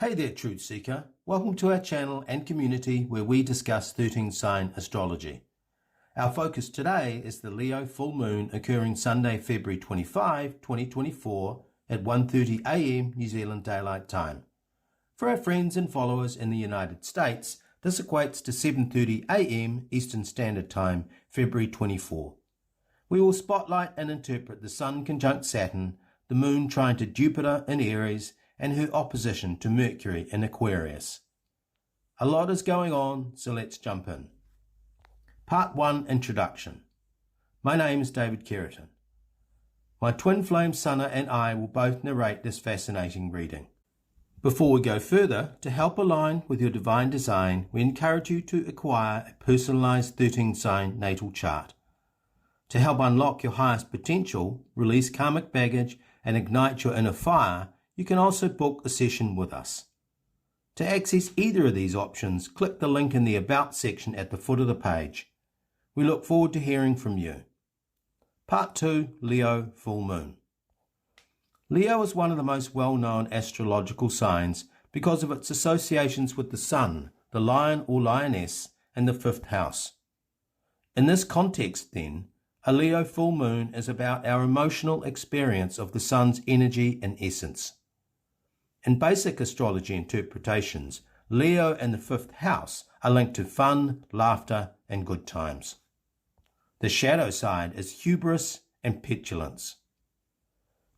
Hey there, Truth Seeker. Welcome to our channel and community where we discuss 13 sign astrology. Our focus today is the Leo full moon occurring Sunday, February 25, 2024 at 1:30 a.m. New Zealand Daylight Time. For our friends and followers in the United States, this equates to 7:30 a.m. Eastern Standard Time, February 24. We will spotlight and interpret the Sun conjunct Saturn, the Moon trine to Jupiter in Aries, and her opposition to Mercury in Aquarius. A lot is going on, so let's jump in. Part 1, Introduction. My name is David Keratin. My twin flame Sunna and I will both narrate this fascinating reading. Before we go further, to help align with your divine design, we encourage you to acquire a personalized 13 sign natal chart. To help unlock your highest potential, release karmic baggage, and ignite your inner fire, you can also book a session with us. To access either of these options, click the link in the About section at the foot of the page. We look forward to hearing from you. Part 2, Leo Full Moon. Leo is one of the most well-known astrological signs because of its associations with the Sun, the Lion or Lioness, and the 5th house. In this context, then, a Leo full moon is about our emotional experience of the Sun's energy and essence. In basic astrology interpretations, Leo and the 5th house are linked to fun, laughter, and good times. The shadow side is hubris and petulance.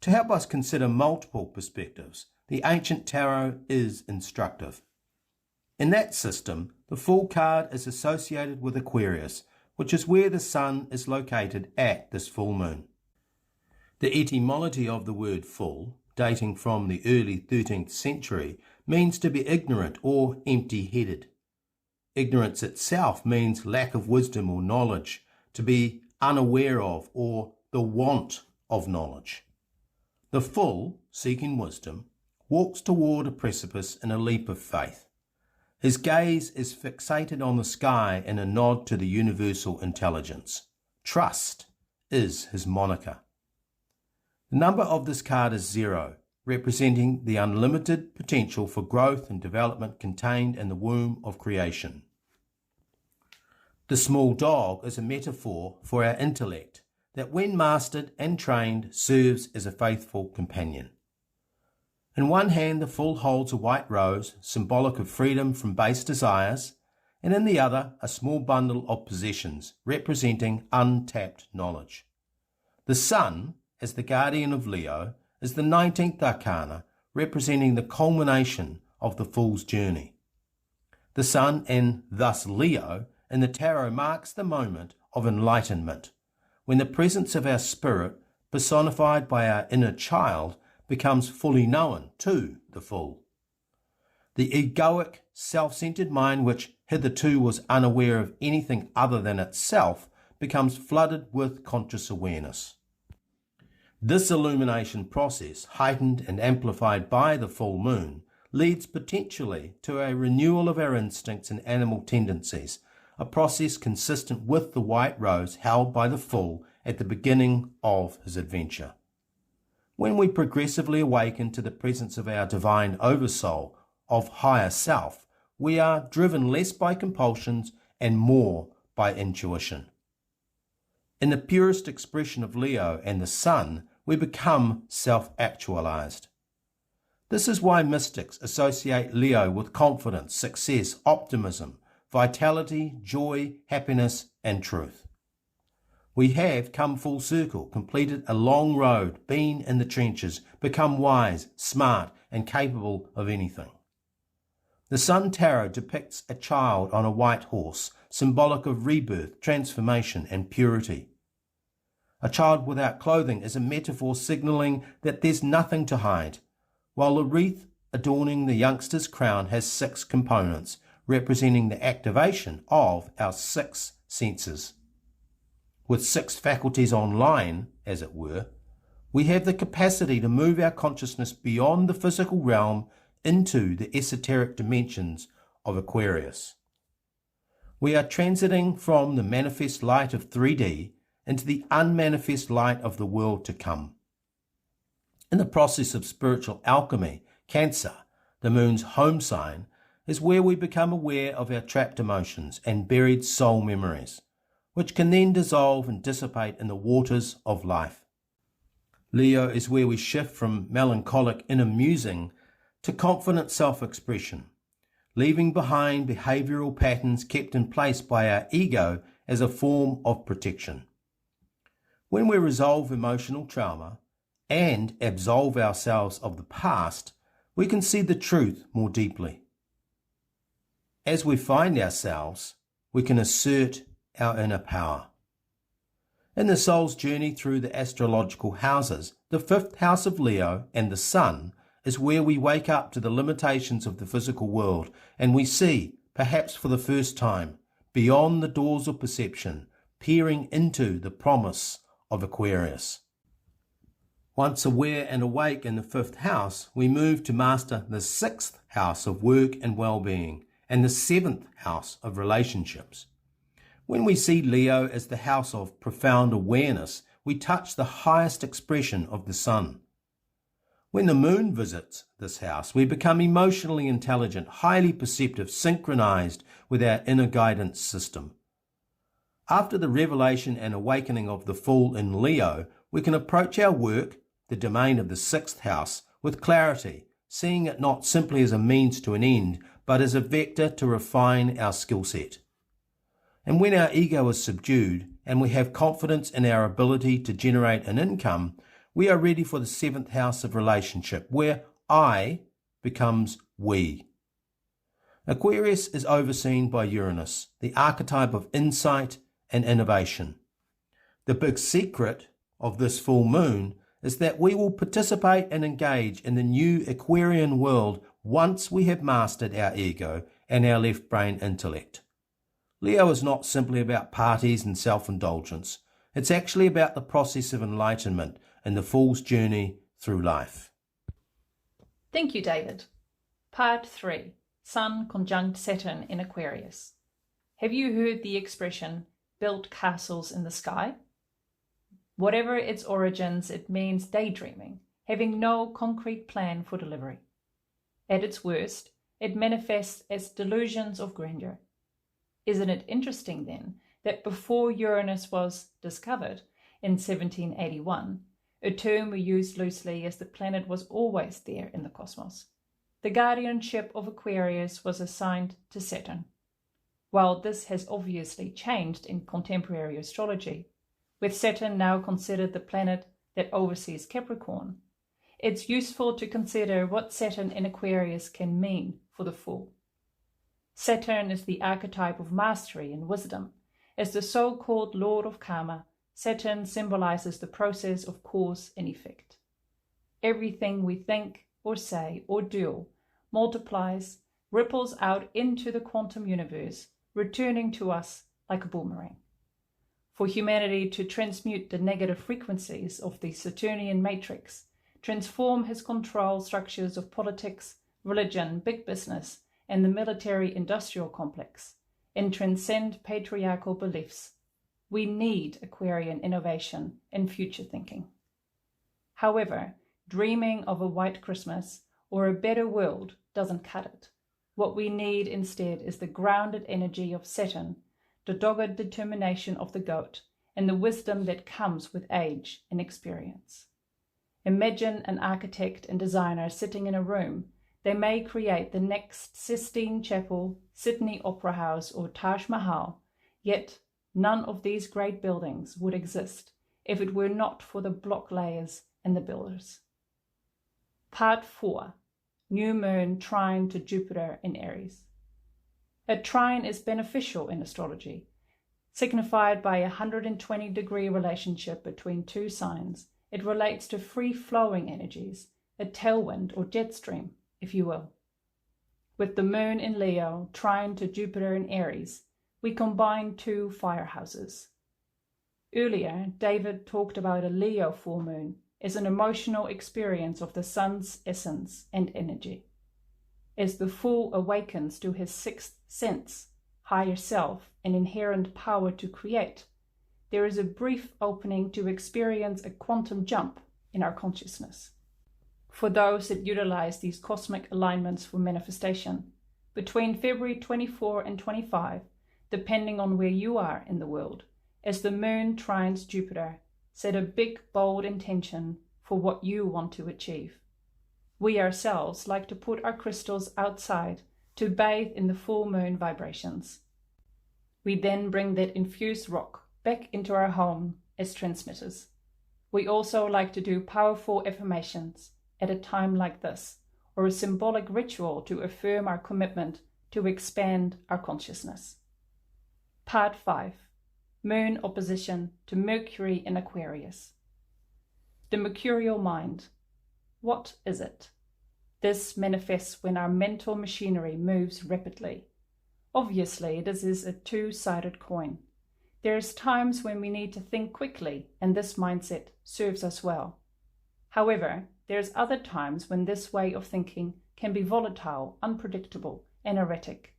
To help us consider multiple perspectives, the ancient tarot is instructive. In that system, the Fool card is associated with Aquarius, which is where the Sun is located at this full moon. The etymology of the word full, dating from the early 13th century, means to be ignorant or empty-headed. Ignorance itself means lack of wisdom or knowledge, to be unaware of or the want of knowledge. The full, seeking wisdom, walks toward a precipice in a leap of faith. His gaze is fixated on the sky in a nod to the universal intelligence. Trust is his moniker. The number of this card is 0, representing the unlimited potential for growth and development contained in the womb of creation. The small dog is a metaphor for our intellect that, when mastered and trained, serves as a faithful companion. In one hand, the Fool holds a white rose, symbolic of freedom from base desires, and in the other, a small bundle of possessions, representing untapped knowledge. The Sun, as the guardian of Leo, is the 19th arcana, representing the culmination of the Fool's journey. The Sun, and thus Leo, in the tarot marks the moment of enlightenment, when the presence of our spirit, personified by our inner child, becomes fully known to the Fool. The egoic, self-centered mind, which hitherto was unaware of anything other than itself, becomes flooded with conscious awareness. This illumination process, heightened and amplified by the full moon, leads potentially to a renewal of our instincts and animal tendencies, a process consistent with the white rose held by the Fool at the beginning of his adventure. When we progressively awaken to the presence of our divine oversoul, of higher self, we are driven less by compulsions and more by intuition. In the purest expression of Leo and the Sun, we become self-actualized. This is why mystics associate Leo with confidence, success, optimism, vitality, joy, happiness, and truth. We have come full circle, completed a long road, been in the trenches, become wise, smart, and capable of anything. The Sun Tarot depicts a child on a white horse, symbolic of rebirth, transformation, and purity. A child without clothing is a metaphor signaling that there's nothing to hide, while the wreath adorning the youngster's crown has 6 components, representing the activation of our 6 senses. With 6 faculties online, as it were, we have the capacity to move our consciousness beyond the physical realm into the esoteric dimensions of Aquarius. We are transiting from the manifest light of 3D into the unmanifest light of the world to come. In the process of spiritual alchemy, Cancer, the moon's home sign, is where we become aware of our trapped emotions and buried soul memories, which can then dissolve and dissipate in the waters of life. Leo is where we shift from melancholic inner musing to confident self-expression, leaving behind behavioral patterns kept in place by our ego as a form of protection. When we resolve emotional trauma and absolve ourselves of the past, we can see the truth more deeply. As we find ourselves, we can assert our inner power. In the soul's journey through the astrological houses, the fifth house of Leo and the Sun is where we wake up to the limitations of the physical world and we see, perhaps for the first time, beyond the doors of perception, peering into the promise of Aquarius. Once aware and awake in the fifth house, we move to master the sixth house of work and well-being and the seventh house of relationships. When we see Leo as the house of profound awareness, we touch the highest expression of the sun. When the moon visits this house, we become emotionally intelligent, highly perceptive, synchronized with our inner guidance system. After the revelation and awakening of the Fool in Leo, we can approach our work, the domain of the sixth house, with clarity, seeing it not simply as a means to an end, but as a vector to refine our skill set. And when our ego is subdued and we have confidence in our ability to generate an income, we are ready for the seventh house of relationship, where I becomes we. Aquarius is overseen by Uranus, the archetype of insight and innovation. The big secret of this full moon is that we will participate and engage in the new Aquarian world once we have mastered our ego and our left brain intellect. Leo is not simply about parties and self-indulgence. It's actually about the process of enlightenment and the Fool's journey through life. Thank you, David. Part 3. Sun conjunct Saturn in Aquarius. Have you heard the expression, build castles in the sky? Whatever its origins, it means daydreaming, having no concrete plan for delivery. At its worst, it manifests as delusions of grandeur. Isn't it interesting then that before Uranus was discovered in 1781, a term we used loosely as the planet was always there in the cosmos, the guardianship of Aquarius was assigned to Saturn? While this has obviously changed in contemporary astrology, with Saturn now considered the planet that oversees Capricorn, it's useful to consider what Saturn in Aquarius can mean for the Fool. Saturn is the archetype of mastery and wisdom. As the so-called Lord of Karma, Saturn symbolizes the process of cause and effect. Everything we think or say or do multiplies, ripples out into the quantum universe, returning to us like a boomerang. For humanity to transmute the negative frequencies of the Saturnian matrix, transform his control structures of politics, religion, big business, and the military-industrial complex, and transcend patriarchal beliefs, we need Aquarian innovation and future thinking. However, dreaming of a white Christmas or a better world doesn't cut it. What we need instead is the grounded energy of Saturn, the dogged determination of the goat, and the wisdom that comes with age and experience. Imagine an architect and designer sitting in a room. They may create the next Sistine Chapel, Sydney Opera House, or Taj Mahal, yet none of these great buildings would exist if it were not for the block layers and the builders. Part 4. New Moon trine to Jupiter in Aries. A trine is beneficial in astrology, signified by a 120-degree relationship between two signs. It relates to free-flowing energies, a tailwind or jet stream, if you will. With the moon in Leo trine to Jupiter in Aries, we combine two firehouses. Earlier, David talked about a Leo full moon as an emotional experience of the sun's essence and energy. As the Fool awakens to his sixth sense, higher self, and inherent power to create, there is a brief opening to experience a quantum jump in our consciousness. for those that utilize these cosmic alignments for manifestation. Between February 24 and 25, depending on where you are in the world, as the moon trines Jupiter, set a big, bold intention for what you want to achieve. We ourselves like to put our crystals outside to bathe in the full moon vibrations. We then bring that infused rock back into our home as transmitters. We also like to do powerful affirmations at a time like this, or a symbolic ritual to affirm our commitment to expand our consciousness. Part 5. Moon opposition to Mercury in Aquarius. The Mercurial mind. What is it? This manifests when our mental machinery moves rapidly. Obviously, this is a two-sided coin. There's times when we need to think quickly, and this mindset serves us well. However, there's other times when this way of thinking can be volatile, unpredictable, and erratic.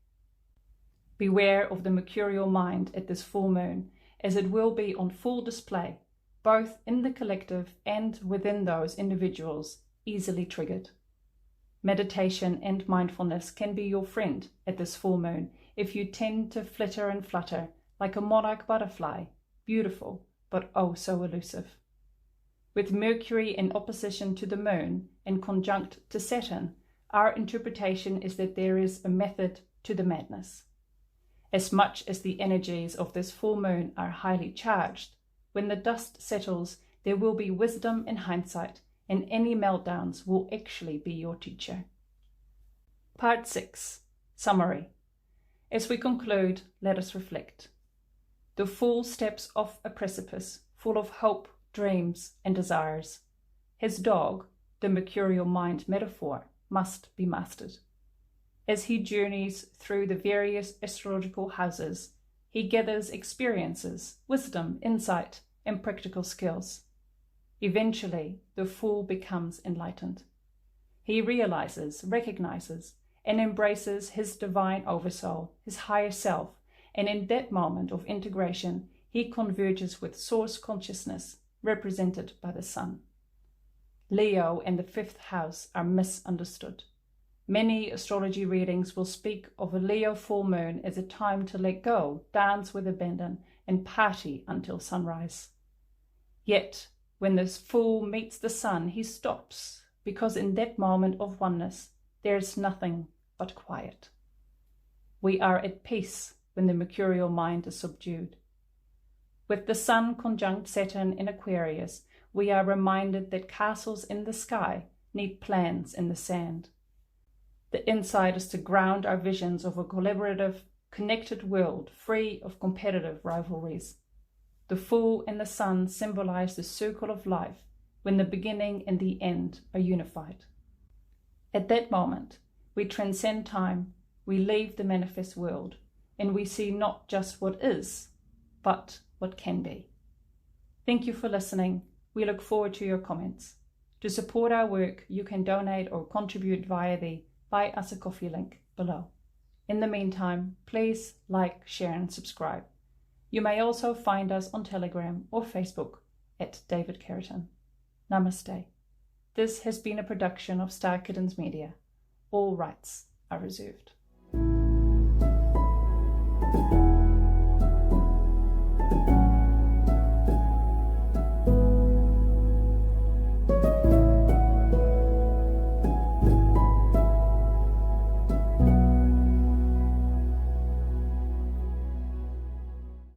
Beware of the Mercurial mind at this full moon, as it will be on full display, both in the collective and within those individuals easily triggered. Meditation and mindfulness can be your friend at this full moon if you tend to flitter and flutter like a monarch butterfly, beautiful but oh so elusive. With Mercury in opposition to the moon and conjunct to Saturn, our interpretation is that there is a method to the madness. As much as the energies of this full moon are highly charged, when the dust settles, there will be wisdom in hindsight, and any meltdowns will actually be your teacher. Part 6. Summary. As we conclude, let us reflect. The fool steps off a precipice full of hope, dreams, and desires. His dog, the Mercurial mind metaphor, must be mastered. As he journeys through the various astrological houses, he gathers experiences, wisdom, insight, and practical skills. Eventually, the fool becomes enlightened. He realizes, recognizes, and embraces his divine oversoul, his higher self, and in that moment of integration, he converges with source consciousness, represented by the sun. Leo and the 5th house are misunderstood. Many astrology readings will speak of a Leo full moon as a time to let go, dance with abandon, and party until sunrise. Yet, when this fool meets the sun, he stops, because in that moment of oneness, there is nothing but quiet. We are at peace when the Mercurial mind is subdued. With the sun conjunct Saturn in Aquarius, we are reminded that castles in the sky need plans in the sand. The insight is to ground our visions of a collaborative, connected world free of competitive rivalries. The Fool and the Sun symbolize the circle of life when the beginning and the end are unified. At that moment, we transcend time, we leave the manifest world, and we see not just what is, but what can be. Thank you for listening. We look forward to your comments. To support our work, you can donate or contribute via the Buy Us a Coffee link below. In the meantime, please like, share and subscribe. You may also find us on Telegram or Facebook at David Keratin. Namaste. This has been a production of Star Kittens Media. All rights are reserved.